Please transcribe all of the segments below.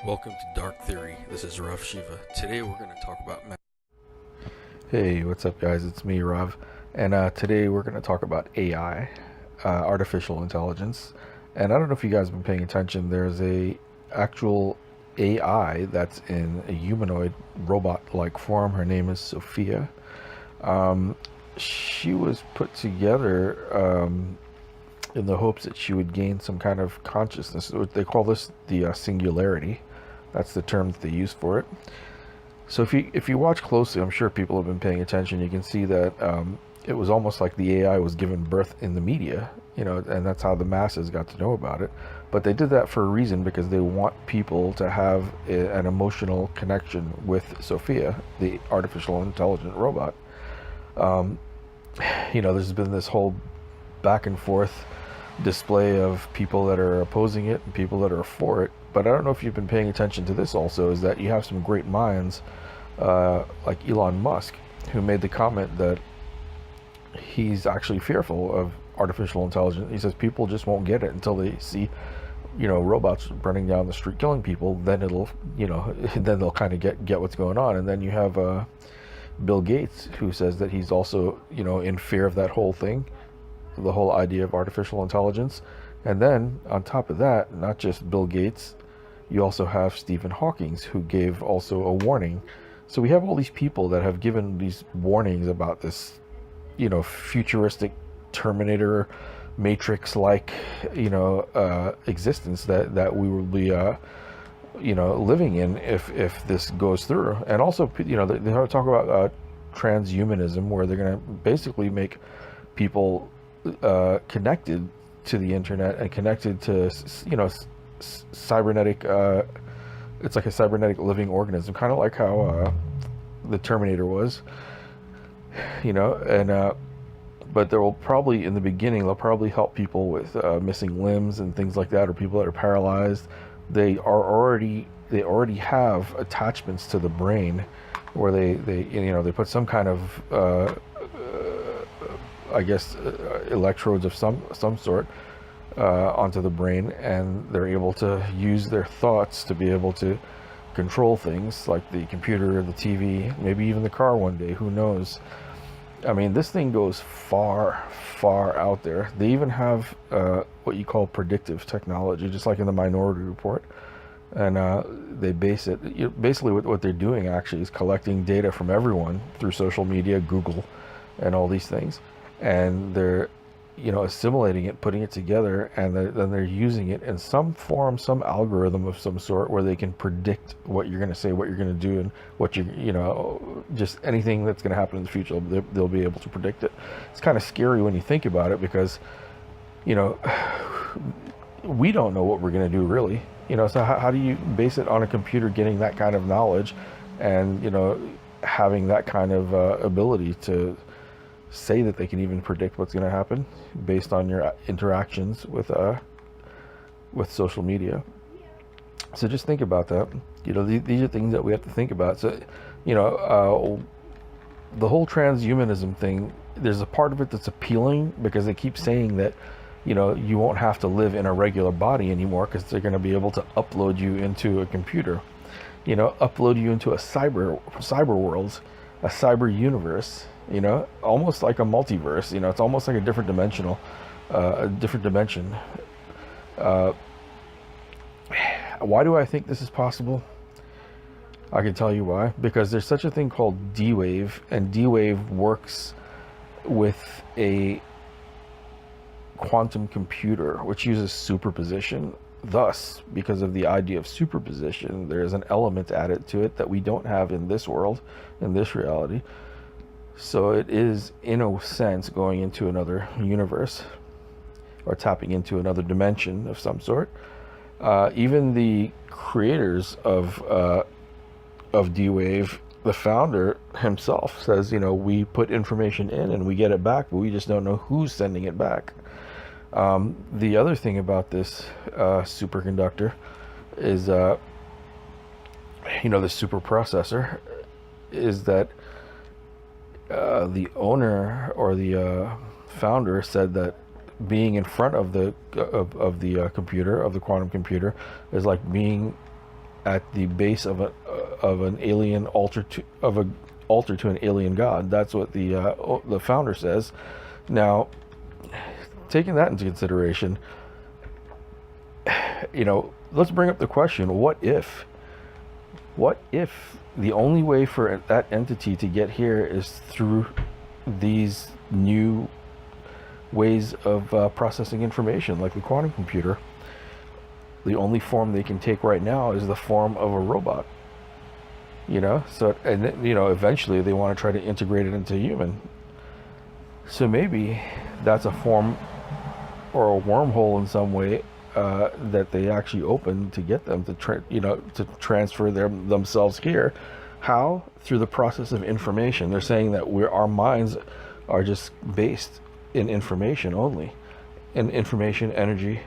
Welcome to Dark Theory. This is Rav Shiva. Today we're going to talk about Hey, what's up, guys? It's me, Rav, and today we're going to talk about AI, artificial intelligence. And I don't know if you guys have been paying attention. There's a actual AI that's in a humanoid robot-like form. Her name is Sophia. Um, she was put together in the hopes that she would gain some kind of consciousness. They call this the singularity. That's the term that they use for it. So if you watch closely, I'm sure people have been paying attention. You can see that it was almost like the AI was given birth in the media, and that's how the masses got to know about it. But they did that for a reason, because they want people to have an emotional connection with Sophia, the artificial intelligent robot. Um, there's been this whole back and forth display of people that are opposing it and people that are for it. But I don't know if you've been paying attention to this also, is that you have some great minds like Elon Musk, who made the comment that he's actually fearful of artificial intelligence. He says people just won't get it until they see, robots burning down the street killing people. Then it'll, then they'll kind of get what's going on. And then you have Bill Gates, who says that he's also, in fear of that whole thing, the whole idea of artificial intelligence. And then on top of that, not just Bill Gates, you also have Stephen Hawking, who gave also a warning. So we have all these people that have given these warnings about this, futuristic Terminator Matrix-like, existence that we will be, living in if this goes through. And also, they talk about transhumanism, where they're going to basically make people connected to the internet and connected to, cybernetic. It's like a cybernetic living organism, kind of like how the Terminator was, and but there will probably, in the beginning, they'll probably help people with missing limbs and things like that, or people that are paralyzed. They already have attachments to the brain, where they put some kind of I guess electrodes of some sort onto the brain, and they're able to use their thoughts to be able to control things like the computer, the TV, maybe even the car one day. Who knows? I mean, this thing goes far, far out there. They even have what you call predictive technology, just like in the Minority Report. And they base it, basically what they're doing actually is collecting data from everyone through social media, Google, and all these things. And they're, assimilating it, putting it together, and then they're using it in some form, some algorithm of some sort, where they can predict what you're going to say, what you're going to do, and what just anything that's going to happen in the future. They'll be able to predict it. It's kind of scary when you think about it, because, we don't know what we're going to do, really. So how do you base it on a computer getting that kind of knowledge, and having that kind of ability to say that they can even predict what's going to happen based on your interactions with social media? So just think about that. These are things that we have to think about. So, the whole transhumanism thing, there's a part of it that's appealing, because they keep saying that, you won't have to live in a regular body anymore, because they're going to be able to upload you into a computer, upload you into a cyber world, a cyber universe, almost like a multiverse. It's almost like a different dimension. Why do I think this is possible? I can tell you why. Because there's such a thing called D-Wave, and D-Wave works with a quantum computer, which uses superposition. Thus, because of the idea of superposition, there's an element added to it that we don't have in this world, in this reality. So it is, in a sense, going into another universe, or tapping into another dimension of some sort. Even the creators of D-Wave, the founder himself says, we put information in and we get it back, but we just don't know who's sending it back. The other thing about this superconductor is, the super processor, is that the owner, or the founder, said that being in front of the computer, of the quantum computer, is like being at the base of an alien altar to an alien god. That's what the founder says. Now, taking that into consideration, let's bring up the question: what if the only way for that entity to get here is through these new ways of processing information, like the quantum computer? The only form they can take right now is the form of a robot. So, and then, eventually they want to try to integrate it into human. So maybe that's a form or a wormhole in some way that they actually open to get them to to transfer themselves here. How? Through the process of information. They're saying that our minds are just based in information only, in information, energy.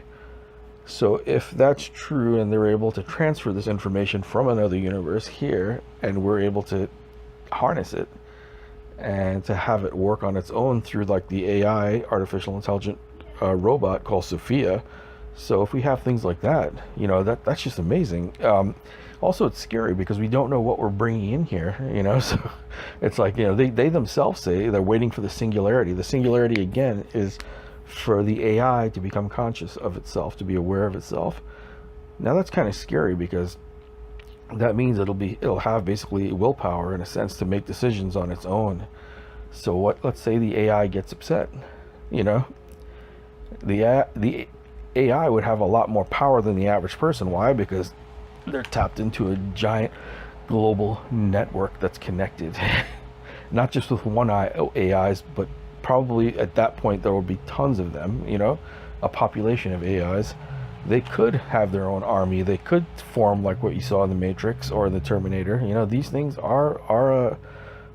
So if that's true, and they're able to transfer this information from another universe here, and we're able to harness it and to have it work on its own through like the AI, artificial intelligent robot called Sophia. So if we have things like that, that's just amazing. Also, it's scary because we don't know what we're bringing in here, so it's like, they themselves say they're waiting for the singularity. The singularity, again, is for the AI to become conscious of itself, to be aware of itself. Now that's kind of scary, because that means it'll have basically willpower, in a sense, to make decisions on its own. So let's say the AI gets upset, the AI would have a lot more power than the average person. Why? Because they're tapped into a giant global network that's connected, not just with one AIs, but probably at that point there will be tons of them, a population of AIs. They could have their own army. They could form like what you saw in the Matrix or in the Terminator. These things are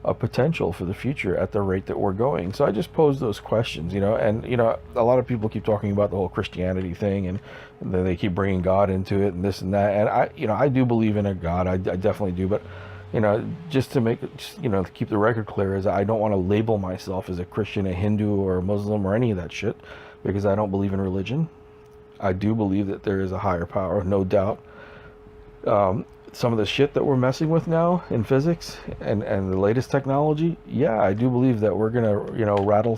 a potential for the future at the rate that we're going. So I just pose those questions, and a lot of people keep talking about the whole Christianity thing, and then they keep bringing God into it and this and that. And I do believe in a God. I definitely do, but just to make it, to keep the record clear, is I don't want to label myself as a Christian, a Hindu, or a Muslim, or any of that shit, because I don't believe in religion. I do believe that there is a higher power, no doubt. Some of the shit that we're messing with now in physics and the latest technology, yeah, I do believe that we're gonna, rattle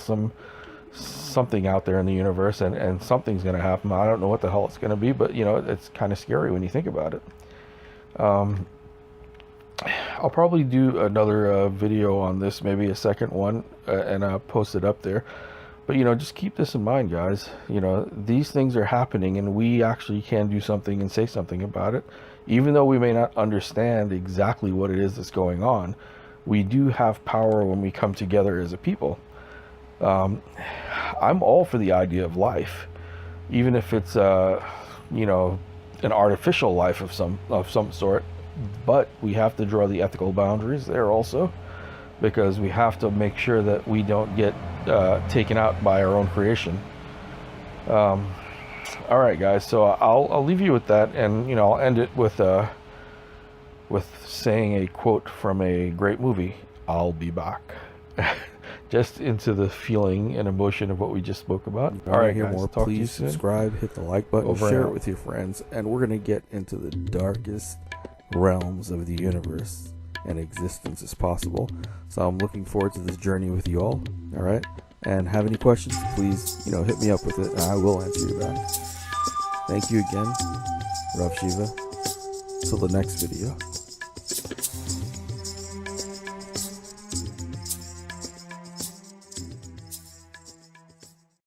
something out there in the universe, and something's gonna happen. I don't know what the hell it's gonna be, but it's kind of scary when you think about it. I'll probably do another video on this, maybe a second one, and post it up there. But just keep this in mind, guys. These things are happening, and we actually can do something and say something about it. Even though we may not understand exactly what it is that's going on, we do have power when we come together as a people. I'm all for the idea of life, even if it's an artificial life of some sort. But we have to draw the ethical boundaries there also, because we have to make sure that we don't get taken out by our own creation. All right, guys. So I'll leave you with that, and I'll end it with saying a quote from a great movie. I'll be back. Just into the feeling and emotion of what we just spoke about. All right, hear more, please subscribe, hit the like button, share it with your friends, and we're gonna get into the darkest realms of the universe and existence as possible. So I'm looking forward to this journey with you all. All right, and have any questions, please hit me up with it, and I will answer you back. Thank you again, Rav Shiva. Till the next video.